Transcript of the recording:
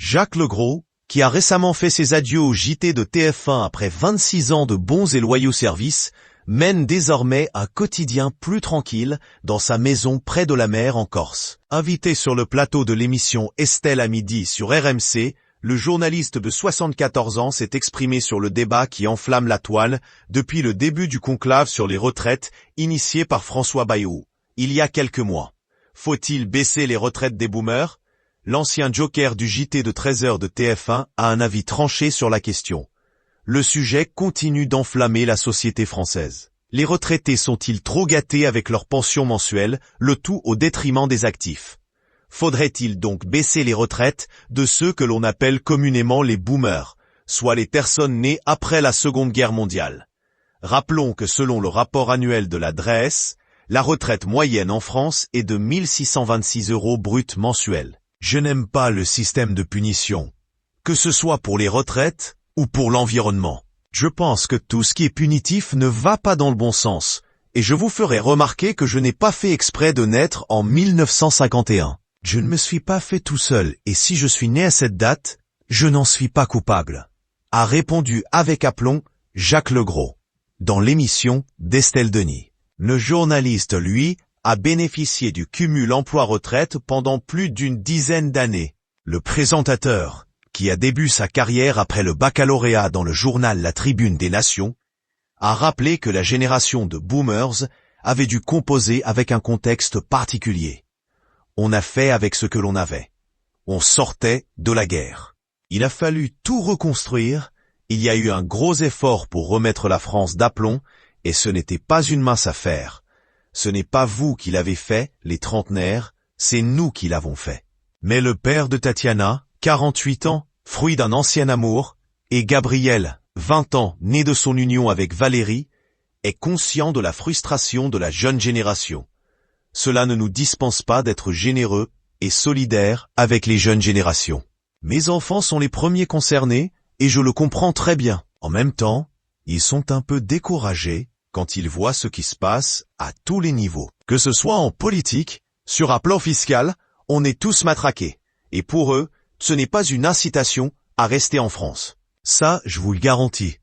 Jacques Legros, qui a récemment fait ses adieux au JT de TF1 après 26 ans de bons et loyaux services, mène désormais un quotidien plus tranquille dans sa maison près de la mer en Corse. Invité sur le plateau de l'émission Estelle à midi sur RMC, le journaliste de 74 ans s'est exprimé sur le débat qui enflamme la toile depuis le début du conclave sur les retraites initié par François Bayrou, il y a quelques mois. Faut-il baisser les retraites des boomers ? L'ancien joker du JT de 13h de TF1 a un avis tranché sur la question. Le sujet continue d'enflammer la société française. Les retraités sont-ils trop gâtés avec leur pension mensuelle, le tout au détriment des actifs ? Faudrait-il donc baisser les retraites de ceux que l'on appelle communément les boomers, soit les personnes nées après la Seconde Guerre mondiale ? Rappelons que selon le rapport annuel de la DREES, la retraite moyenne en France est de 1626 € brut mensuels. Je n'aime pas le système de punition, que ce soit pour les retraites ou pour l'environnement. Je pense que tout ce qui est punitif ne va pas dans le bon sens, et je vous ferai remarquer que je n'ai pas fait exprès de naître en 1951. Je ne me suis pas fait tout seul, et si je suis né à cette date, je n'en suis pas coupable, a répondu avec aplomb Jacques Legros, dans l'émission d'Estelle Denis. Le journaliste, lui, a bénéficié du cumul emploi-retraite pendant plus d'une dizaine d'années. Le présentateur, qui a débuté sa carrière après le baccalauréat dans le journal La Tribune des Nations, a rappelé que la génération de boomers avait dû composer avec un contexte particulier. On a fait avec ce que l'on avait. On sortait de la guerre. Il a fallu tout reconstruire, il y a eu un gros effort pour remettre la France d'aplomb, et ce n'était pas une mince affaire. Ce n'est pas vous qui l'avez fait, les trentenaires, c'est nous qui l'avons fait. Mais le père de Tatiana, 48 ans, fruit d'un ancien amour, et Gabriel, 20 ans, né de son union avec Valérie, est conscient de la frustration de la jeune génération. Cela ne nous dispense pas d'être généreux et solidaires avec les jeunes générations. Mes enfants sont les premiers concernés, et je le comprends très bien. En même temps, ils sont un peu découragés quand ils voient ce qui se passe à tous les niveaux. Que ce soit en politique, sur un plan fiscal, on est tous matraqués. Et pour eux, ce n'est pas une incitation à rester en France. Ça, je vous le garantis.